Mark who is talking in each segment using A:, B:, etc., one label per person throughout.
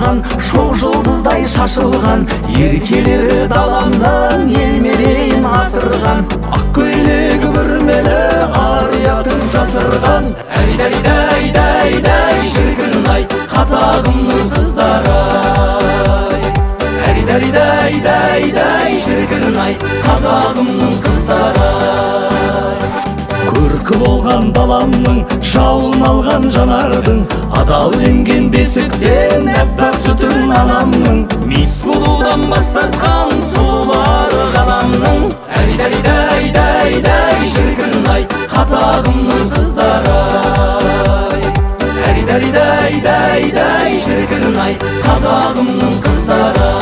A: ашылған, шоқ жұлдыздай шашылған, еркелері даламның ел мерейін асырған. Ақ көйлегі бүрмелі ар-ұятын жасырған. Әй-дай-дай-дай-дай шіркін-ай, қазағымның қыздары ай. Әй-дай-дай-дай-дай шіркін-ай, қазағымның қыздары ай. Көркі болған даламның, жауын алған жанардың, адал емген бесіктен әппақ сүтін анамның, мис болудан бас тартқан сұлулары ғаламның. Әй-дай-дай-дай-дай шіркін-ай, қазағымның қыздары ай. Әй-дай-дай-дай-дай шіркін-ай, қазағымның қыздары ай.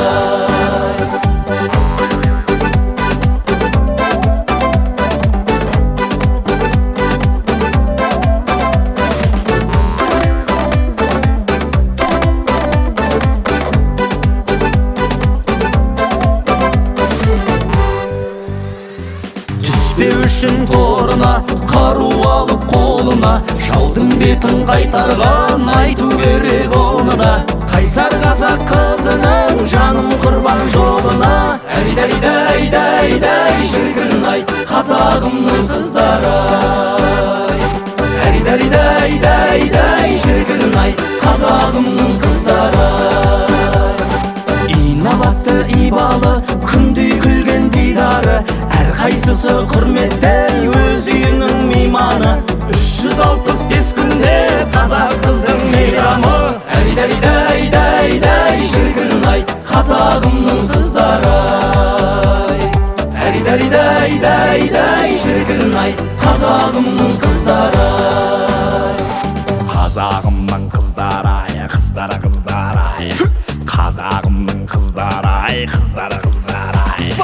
A: Үшін торына қару алып қолына, жаудың бетін қайтарған айту керек оны да. Қайсар қазақ қызының жаным құрбан жолына. Әй-дай-дай-дай-дай шіркін-ай, қазағымның қыздары ай. Әй-дай-дай-дай-дай шіркін-ай, қазағымның қыздары ай. Инабатты ибалы, күндей күлген дидары, қайсысы құрметті өз үйінің мейманы. 365 күнде қазақ қыздың мейрамы. Әй-дай-дай-дай-дай шіркін-ай, қазағымның қыздары ай. Әй-дай-дай-дай-дай шіркін-ай, қазағымның қыздары ай.
B: Қазағымның қыздары ай, қыздары қыздары ай. Қазағымның қыздары ай, қыздары қыздары ай.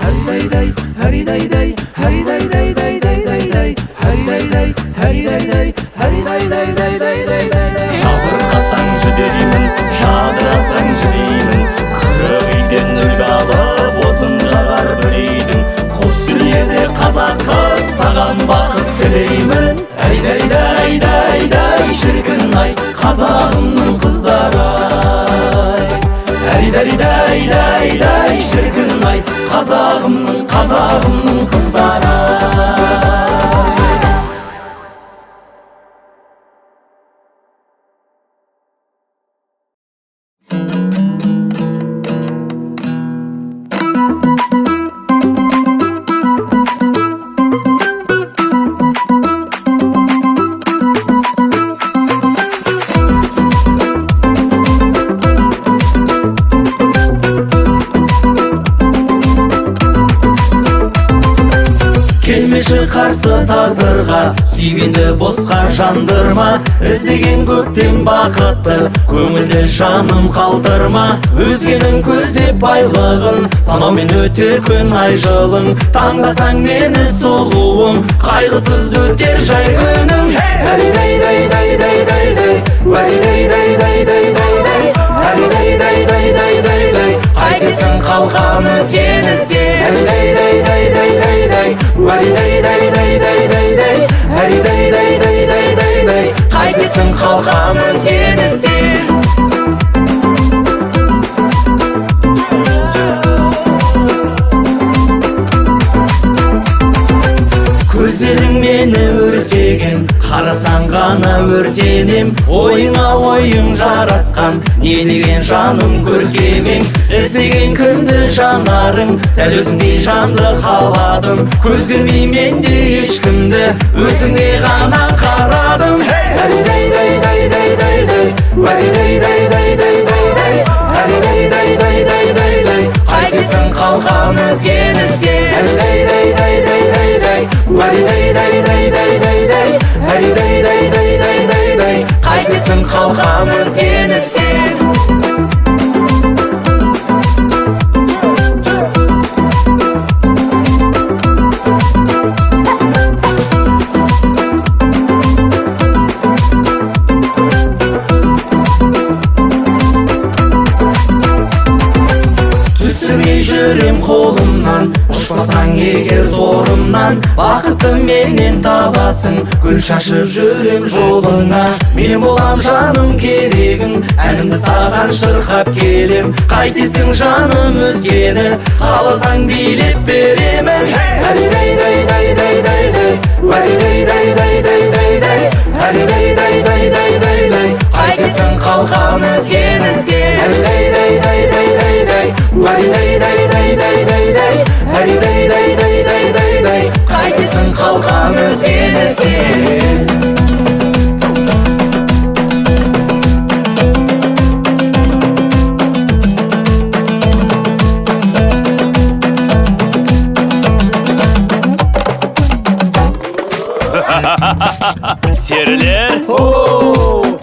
A: Әри-дай-дай, әри-дай-дай, әри-дай-дай-дай-дай-дай, әри-дай-дай, әри-дай-дай, әри-дай-дай-дай-дай-дай. Жабырқасаң жүдеймін, жадырасаң жүдеймін, қырық үйден үлгі алып отын жағар бір үйдің. Қос дүниеде қазақ қыз, саған бақыт тілеймін. Әй-дай-дай-дай-дай шіркін-ай, қазағымның қыздары ай. Әй-дай-дай-дай-дай шіркін-ай, қазағымның қыздары ай. Қарсы тағдырға, сүйгенді босқа жандырма. Іздеген көптен бақытты, көңілді жаным қалдырма. Өзгенің көздеп байлығын, санаумен өтер күн ай жылың. Таңдасаң мені сұлуым, қайғысыз өтер жай күнің. Әри-дай-дай-дай-дай-дай, әри-дай-дай-дай-дай-дай, әри-дай-дай-дай-дай-дай, қайтесің қалқам өзгені сен. Әри-дай-дай-дай-дай-дай, әри-дай-дай-дай-дай-дай, әри-дай-дай-дай-дай-дай, қайтесің қалқам өзгені сен. Көздерің мені өртеген, қарасаң ғана өртенем. Ойыңа ойың жарасқан, не деген жаным көркемең. Іздеген кімді жанарың, дәл өзіңдей жанды қаладым. Көз көрмей мен де ешкімді, өзіңе ғана қарадым. Әри-дай-дай-дай-дай-дай, әри-дай-дай-дай-дай-дай, әри-дай-дай-дай-дай-дай, қайтесің қалқам өзгені сен. Әри-дай-дай-дай-дай-дай, әри-дай-дай-дай-дай-дай, әри-дай-дай-дай-дай-дай, қайтесің қалқам өзгені сен. жүрем қолымнан, ұшпаса қалсаң егер торымнан, бақытты менен табасың, гүл шашып жүрем жолыңа. Мен болам жаным керегің, әнімді саған шырқап келем. Қайтесің жаным өзгені, қаласаң билеп беремін. Қайтесің қалқам өзгені сен. Қайтесің қалқам өзгені сен.
B: Серілер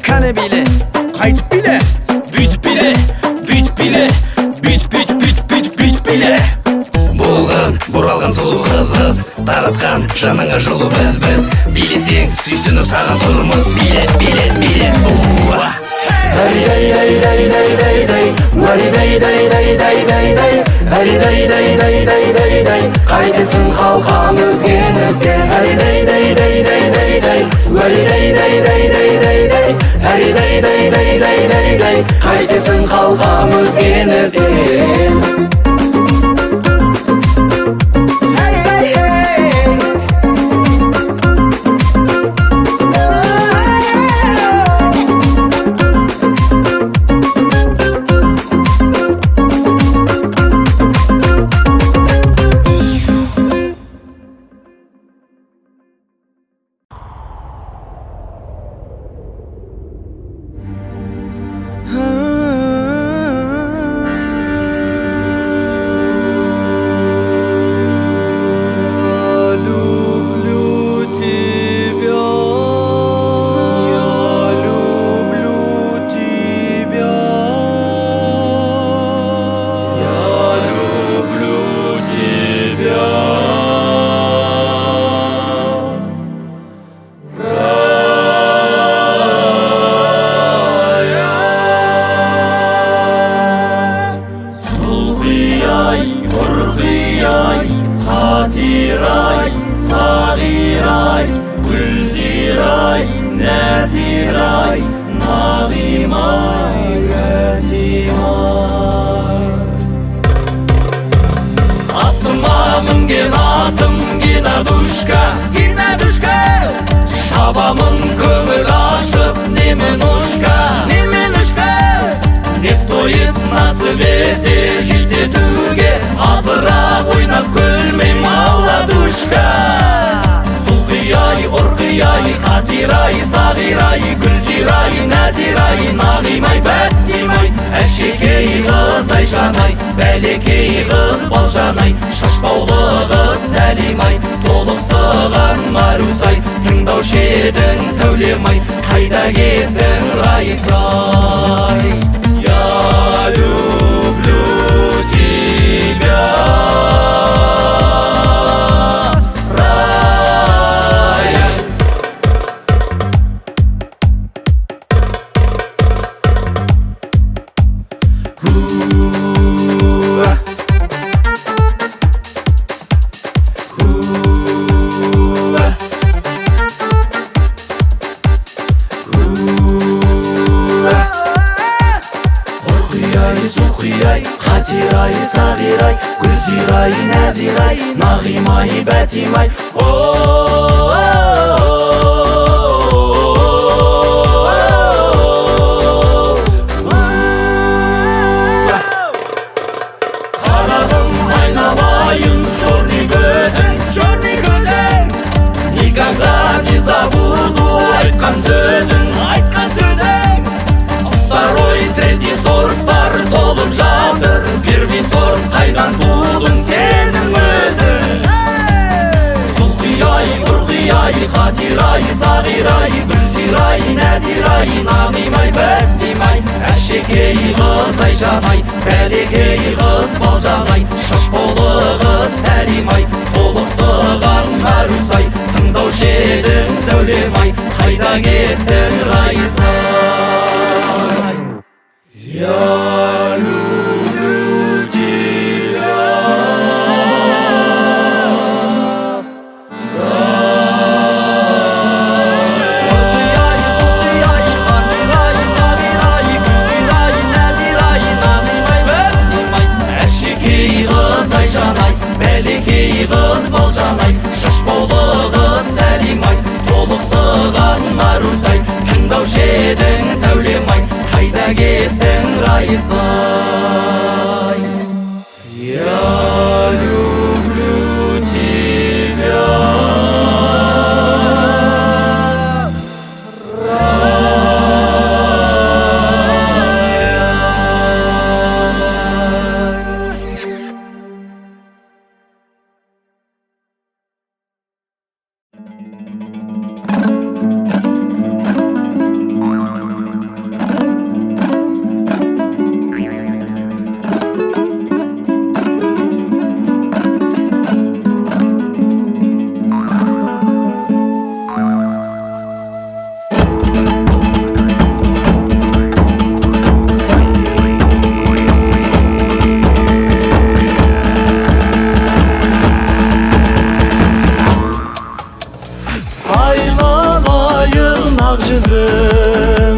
C: Қане биле, қайтып биле,
B: бүйтіп биле, бүйтіп биле, бүйтіп биле.
A: Болған, бұралған сұлу қыз, таратқан жаныңа жылу біз. Билесең, сүйсініп саған тұрмыз, биле. Қайтесің қалқам өзгені сен. Қайтесің қалқам өзгені сен. Шабамын көңіл ашып, немен ұшқа. Не стоит на свете жить етуге, азырақ ойнап күлмей молодушка. Сұлқияй, ұрқияй, қатирай, сағирай, гүлзирай, нәзирай, нағимай, бәттимай, әшекей қыз айжанай, бәлекей қыз балжанай, шашбаулы қыз сәлимай, толықсыған марусай, тыңдаушы едің сәулемай, қайда кеттің райсай. Я люблю тебя, Рая. Қатирай, сағирай, гүлзирай, нәзирай, нағимай, бәтимай. Қарағым айналайын, черный көзің, никогда не забуду айтқан сөзің. Второй, третий сорт бар, толып жатыр. Первый сорт қайдан будың сенің өзің. Сұлқияй, ұрқияй, қатирай, сағирай, гүлзирай, нәзирай, нағимай, бәттимай, әшекей қыз айжанай, бәлекей қыз балжанай, шашбаулы қыз сәлимай, толықсыған марусай, тыңдаушы едің сәулемай, қайда кеттің райсай. Я люблю тебя. қыз балжан-ай, шашбаулы қыз сәлим-ай, толықсыған нарусай, тыңдаушы едің сәулем-ай, қайда кеттің Раиса-ай? Я люблю тебя,
C: Айналайын ақ жүзің,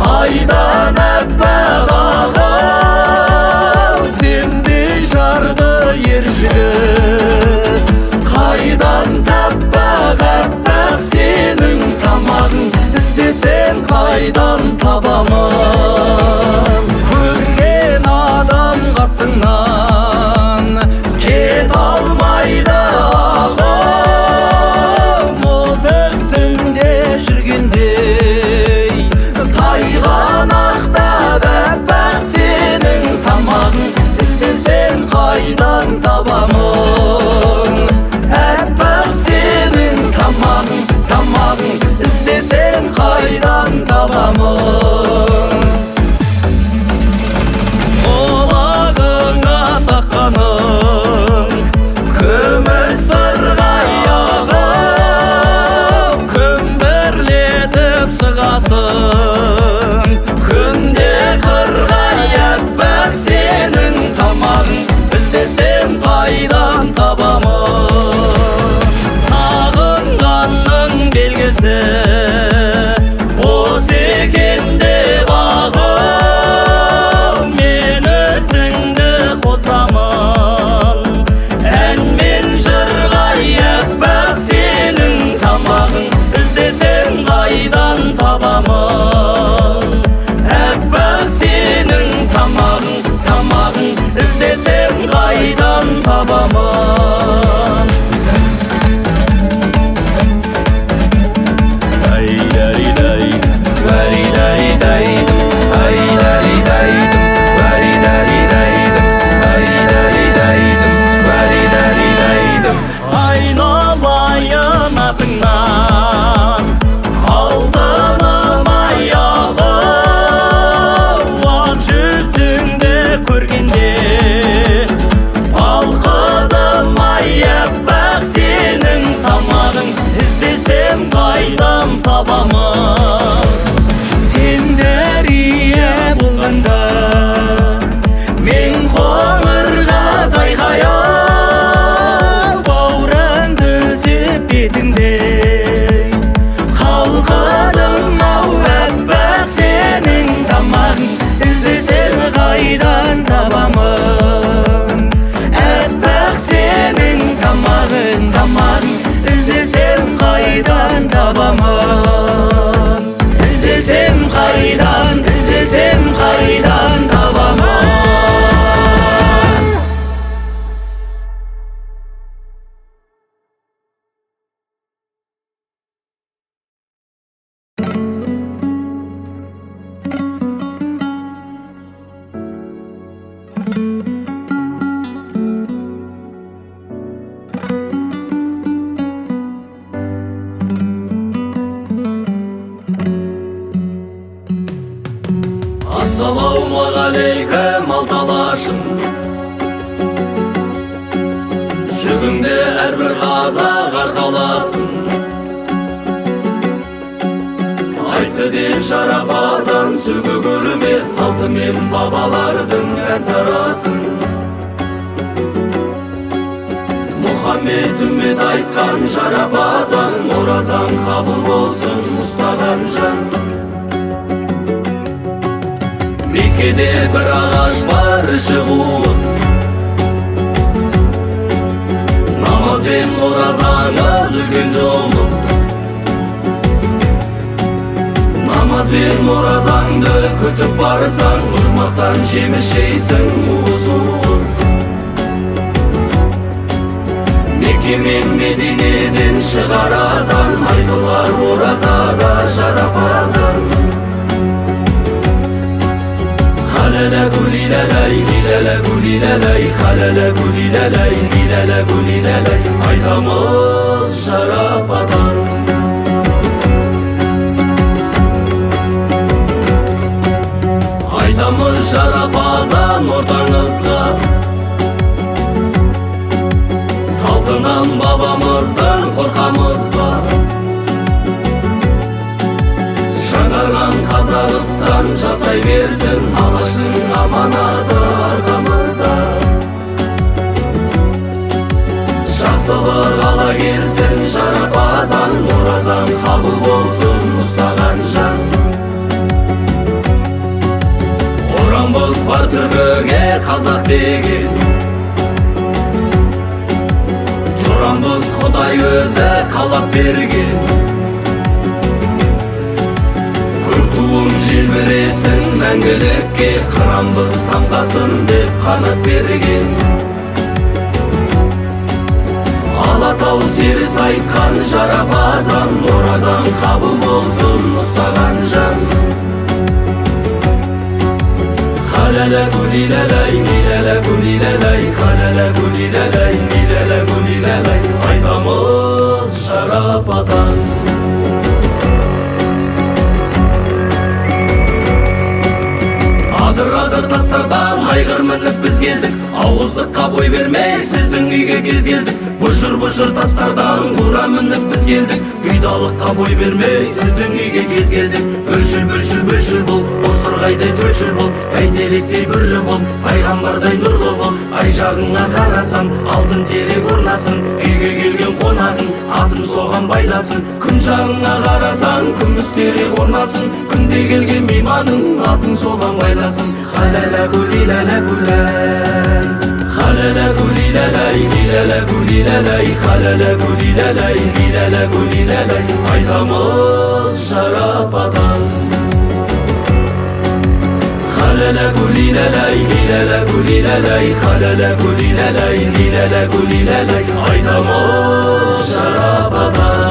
C: айдан әппақ ағам, сендей жарды ер жігіт қайдан таппақ әппақ сенің тамағың, іздесем қайдан табамын? Көрген адам қасыңнан кет алмайды ағам, мұз үстінде жүргендей тайғанақтап әппақ сенің тамағың, іздесем қайдан табамын? әппақ сенің тамағың, тамағың, іздесем қайдан табамын? Құлағыңа таққаның күміс сырғаяғым, күмбірлетіп шығасың күнде қырғай, әппақ сенің тамағың, іздесем қайдан табамын? Сағынғанның белгісі бос екен деп ағым, мен өзіңді қосамын ән мен жырға, әппақ сенің тамағың, іздесем қайдан табамын? әппақ сенің тамағың, тамағың, іздесем қайдан табамын? Айналайын атыңнан, алтыным аяғым, ақ жүзіңді көргенде балқыдым-ай, әппақ сенің тамағың, іздесем қайдан табамын? Сен дәрия болғанда мен қоңырға зайғаял, бауырын төсеп бетіңде қалқыдым-ау, әппақ сенің тамағың, іздесем қайдан табамын? әппақ сенің тамағың, тамағың, іздесем қайдан табамын? іздесем қайдан, іздесем қайдан табамын? Ассалаумағалейкум алталашым, жүгіңде әрбір қазақ арқаласын. Айтты деп шарапазан сөгі көрмес, салтымен бабалардың ән тарасын. Мұхаммед үммет айтқан жарапазан, оразан қабыл болсын ұстаған жан. Меккеде бір ағаш бар іші қуыс, барсаңыз үлкен жұмыс. Намаз бен оразаңды күтіп барсаң, жұмақтан жеміс жейсің уыз-уыз. Мекке мен Мединеден шығар азан, айтылар оразада жарапазан. Халалаку лилалай, лилалаку лилалай, халалаку лилалай, лилалаку лилалай, айтамыз жарапазан. Айтамыз жарапазан ортаңызға, салтынан бабамыздан қорқамыз ба? Жаңарған Қазақстан жасай берсін, Алаштың аманаты арқамызда. Жақсылық ала келсін жарапазан, оразан қабыл болсын ұстаған жан. Орамбыз бар түргіге қазақ деген, тұрамбыз Құдай өзі қалап берген. Туым желбіресін мәңгілікке, қырамбыз самғасын деп қанат берген. Алатау серіс айтқан жарапазан, оразан қабыл болсын ұстаған жан. Халалаку лилалай, лилалаку лилалай, халалаку лилалай, лилалаку лилалай, айтамыз жарапазан. Адыр-адыр тастардан айғыр мініп біз келдік, ауыздыққа бой бермей сіздің үйге кез келдік. Бұжыр-бұжыр тастардан құра мініп біз келдік, күйдалыққа бой бермей сіздің үйге кез келдік. Бөлшіл бол, бозторғайдай төлшіл бол, бәйтеректей бүрлі бол, пайғамбардай нұрлы бол. Ай жағыңа қарасаң, алтын терек орнасын, үйге келген қонағың атын соған байласын. Күн жағыңа қарасаң, күміс терек орнасын, күнде келген мейманың атын соған байласын. Халалаку лилалаку лай, халалаку лилалай, лилалаку лилалай, халалаку лилалай, лилалаку лилалай, айтамыз жарапазан. Халалаку лилалай, лилалаку лилалай, халалаку лилалай, лилалаку лилалай, айтамыз жарапазан.